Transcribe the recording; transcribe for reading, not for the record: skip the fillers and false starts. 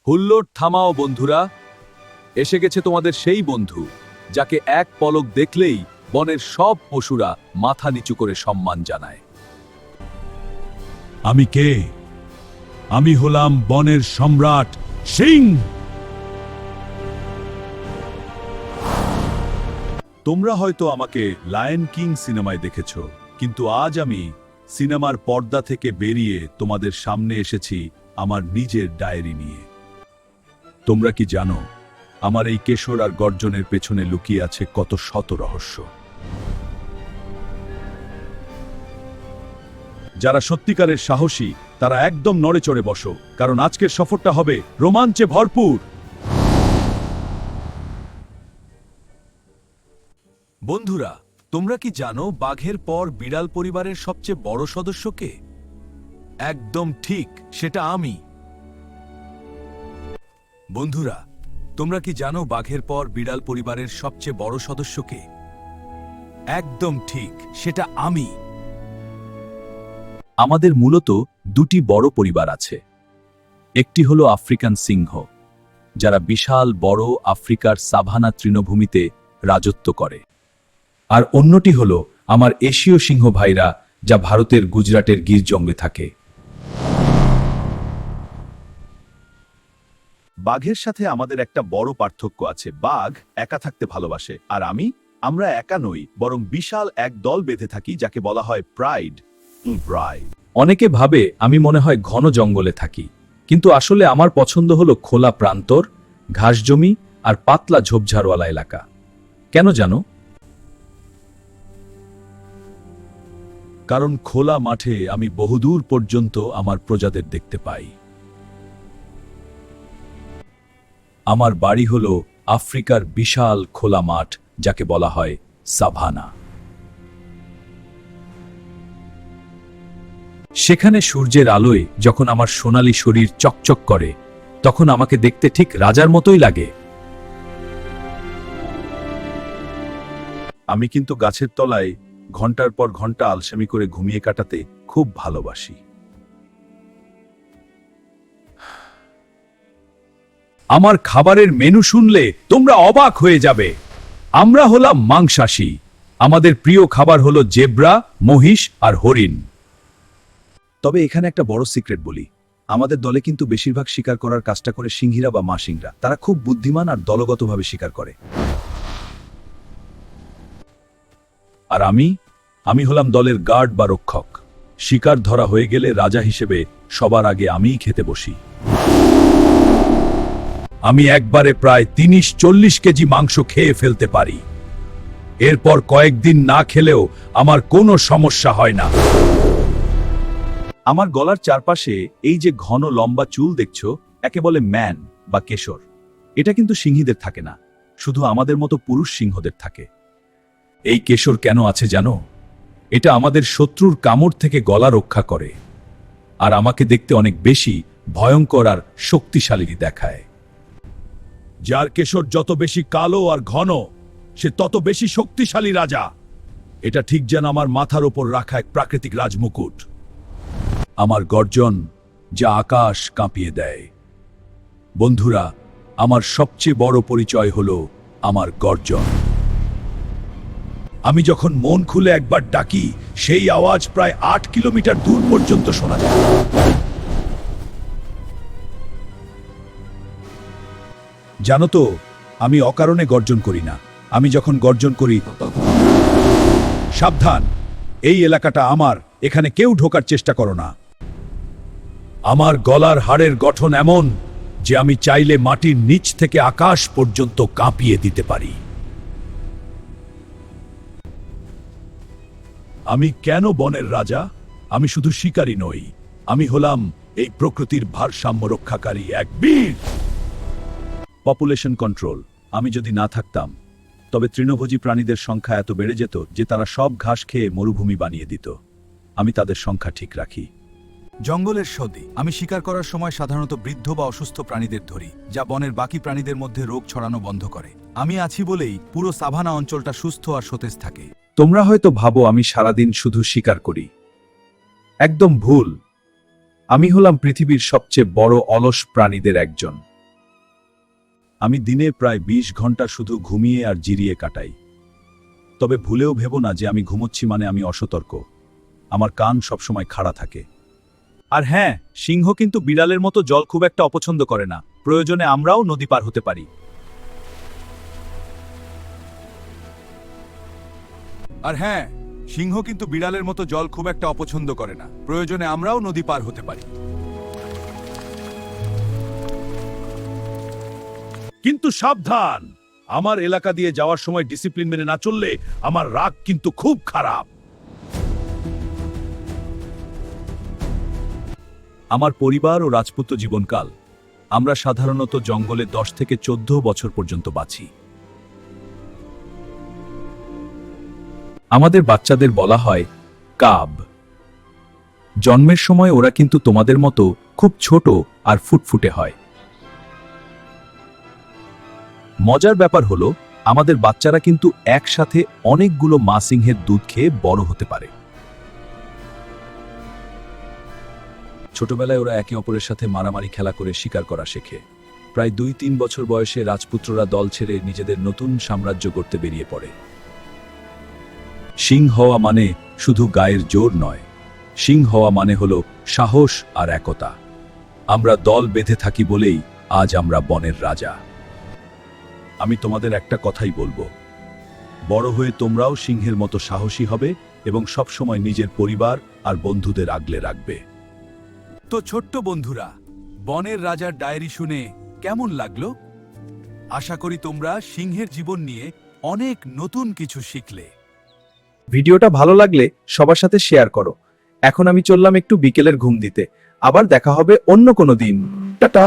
হুল্লোড় থামাও বন্ধুরা, এসে গেছে তোমাদের সেই বন্ধু যাকে এক পলক দেখলেই বনের সব পশুরা মাথা নিচু করে সম্মান জানায়। আমি কে? আমি হলাম বনের সম্রাট সিংহ। তোমরা হয়তো আমাকে লায়ন কিং সিনেমায় দেখেছো, কিন্তু আজ আমি সিনেমার পর্দা থেকে বেরিয়ে তোমাদের সামনে এসেছি আমার নিজের ডায়েরি নিয়ে। তোমরা কি জানো আমার এই কেশর আর গর্জনের পেছনে লুকিয়ে আছে কত শত রহস্য? যারা সত্যিকারের সাহসী তারা একদম নড়ে চড়ে বসো, কারণ আজকের সফরটা হবে রোমাঞ্চে ভরপুর। বন্ধুরা, তোমরা কি জানো বাঘের পর বিড়াল পরিবারের সবচেয়ে বড় সদস্য কে? একদম ঠিক, সেটা আমি। বন্ধুরা, তোমরা কি জানো বাঘের পর বিড়াল পরিবারের সবচেয়ে বড় সদস্য কে? একদম ঠিক, সেটা আমি। আমাদের মূলত দুটি বড় পরিবার আছে। একটি হলো আফ্রিকান সিংহ, যারা বিশাল বড় আফ্রিকার সাভানা তৃণভূমিতে রাজত্ব করে, আর অন্যটি হলো আমার এশীয় সিংহ ভাইরা, যা ভারতের গুজরাটের গির জঙ্গলে থাকে। বাঘের সাথে আমাদের একটা বড় পার্থক্য আছে। বাঘ একা থাকতে ভালোবাসে, আর আমরা একা নই, বরং বিশাল এক দল বেঁধে থাকি, যাকে বলা হয় প্রাইড। অনেকে ভাবে আমি মনে হয় ঘন জঙ্গলে থাকি, কিন্তু আসলে আমার পছন্দ হলো খোলা প্রান্তর, ঘাস জমি আর পাতলা ঝোপঝাড়ওয়ালা এলাকা। কেন জানো? কারণ খোলা মাঠে আমি বহুদূর পর্যন্ত আমার প্রজাদের দেখতে পাই। আমার বাড়ি হলো আফ্রিকার বিশাল খোলা মাঠ, যাকে বলা হয় সাভানা। সেখানে সূর্যের আলোয় যখন আমার সোনালী শরীর চকচক করে, তখন আমাকে দেখতে ঠিক রাজার মতোই লাগে। আমি কিন্তু গাছের তলায় ঘন্টার পর ঘন্টা আলসেমি করে ঘুমিয়ে কাটাতে খুব ভালোবাসি। আমার খাবারের মেনু শুনলে তোমরা অবাক হয়ে যাবে। আমরা হলাম মাংসাশী। আমাদের প্রিয় খাবার হলো জেব্রা, মহিষ আর হরিণ। তবে এখানে একটা বড় সিক্রেট বলি, আমাদের দলে কিন্তু বেশিরভাগ শিকার করার কাজটা করে সিংহীরা বা মা সিংহরা। তারা খুব বুদ্ধিমান আর দলগতভাবে শিকার করে। আর আমি হলাম দলের গার্ড বা রক্ষক। শিকার ধরা হয়ে গেলে রাজা হিসেবে সবার আগে আমিই খেতে বসি। আমি একবারে প্রায় 30-40 কেজি মাংস খেয়ে ফেলতে পারি। এরপর কয়েকদিন না খেলেও আমার কোনো সমস্যা হয় না। আমার গলার চারপাশে এই যে ঘন লম্বা চুল দেখছো, একে বলে ম্যান বা কেশর। এটা কিন্তু সিংহীদের থাকে না, শুধু আমাদের মতো পুরুষ সিংহদের থাকে। এই কেশর কেন আছে জানো? এটা আমাদের শত্রুর কামড় থেকে গলা রক্ষা করে, আর আমাকে দেখতে অনেক বেশি ভয়ঙ্কর আর শক্তিশালী দেখায়। যার কেশর যত বেশি কালো আর ঘন, সে তত বেশি শক্তিশালী রাজা। এটা ঠিক যেন আমার মাথার ওপর রাখা এক প্রাকৃতিক রাজমুকুট। আমার গর্জন যা আকাশ কাঁপিয়ে দেয়। বন্ধুরা, আমার সবচেয়ে বড় পরিচয় হলো আমার গর্জন। আমি যখন মন খুলে একবার ডাকি, সেই আওয়াজ প্রায় 8 কিলোমিটার দূর পর্যন্ত শোনা যায়। জানো তো, আমি অকারণে গর্জন করি না। আমি যখন গর্জন করি, সাবধান, এই এলাকাটা আমার, এখানে কেউ ঢোকার চেষ্টা করো না। আমার গলার হাড়ের গঠন এমন যে আমি চাইলে মাটির নিচ থেকে আকাশ পর্যন্ত কাঁপিয়ে দিতে পারি। আমি কেন বনের রাজা? আমি শুধু শিকারী নই, আমি হলাম এই প্রকৃতির ভারসাম্য রক্ষাকারী এক বীর। Population control. আমি যদি না থাকতাম, তবে তৃণভোজী প্রাণীদের সংখ্যা এত বেড়ে যেত যে তারা সব ঘাস খেয়ে মরুভূমি বানিয়ে দিত। আমি তাদের সংখ্যা ঠিক রাখি। জঙ্গলের সদি। আমি শিকার করার সময় সাধারণত বৃদ্ধ বা অসুস্থ প্রাণীদের ধরি, যা বনের বাকি প্রাণীদের মধ্যে রোগ ছড়ানো বন্ধ করে। আমি আছি বলেই পুরো সাভানা অঞ্চলটা সুস্থ আর সতেজ থাকে। তোমরা হয়তো ভাবো আমি সারাদিন শুধু শিকার করি। একদম ভুল। আমি হলাম পৃথিবীর সবচেয়ে বড় অলস প্রাণীদের একজন। আমি দিনে প্রায় 20 ঘন্টা শুধু ঘুমিয়ে আর জিরিয়ে কাটাই। তবে ভুলেও ভেবো না যে আমি ঘুমোচ্ছি মানে আমি অসতর্ক। আমার কান সবসময় খাড়া থাকে। আর হ্যাঁ, সিংহ কিন্তু বিড়ালের মতো জল খুব একটা অপছন্দ করে না। প্রয়োজনে আমরাও নদী পার হতে পারি। আর হ্যাঁ, সিংহ কিন্তু বিড়ালের মতো জল খুব একটা অপছন্দ করে না। প্রয়োজনে আমরাও নদী পার হতে পারি। কিন্তু সাবধান, আমার এলাকা দিয়ে যাওয়ার সময় ডিসিপ্লিন মেনে না চললে আমার রাগ কিন্তু খুব খারাপ। আমার পরিবার ও রাজপুত্র জীবনকাল, আমরা সাধারণত জঙ্গলে 10 থেকে 14 বছর পর্যন্ত বাঁচি। আমাদের বাচ্চাদের বলা হয় কাব। জন্মের সময় ওরা কিন্তু তোমাদের মতো খুব ছোট আর ফুটফুটে হয়। মজার ব্যাপার হলো, আমাদের বাচ্চারা কিন্তু একসাথে অনেকগুলো মা সিংহের দুধ খেয়ে বড় হতে পারে। ছোটবেলায় ওরা একে অপরের সাথে মারামারি খেলা করে শিকার করা শেখে। প্রায় 2-3 বছর বয়সে রাজপুত্ররা দল ছেড়ে নিজেদের নতুন সাম্রাজ্য করতে বেরিয়ে পড়ে। সিং হওয়া মানে শুধু গায়ের জোর নয়, সিং হওয়া মানে হলো সাহস আর একতা। আমরা দল বেঁধে থাকি বলেই আজ আমরা বনের রাজা। আমি তোমাদের একটা কথাই বলবো, বড় হয়ে তোমরাও সিংহের মতো সাহসী হবে এবং সবসময় নিজের পরিবার আর বন্ধুদের আগলে রাখবে। তো ছোট্ট বন্ধুরা, বনের রাজার ডায়েরি শুনে কেমন লাগলো? আশা করি তোমরা সিংহের জীবন নিয়ে অনেক নতুন কিছু শিখলে। ভিডিওটা ভালো লাগলে সবার সাথে শেয়ার করো। এখন আমি চললাম একটু বিকেলের ঘুম দিতে। আবার দেখা হবে অন্য কোনো দিন। টাটা।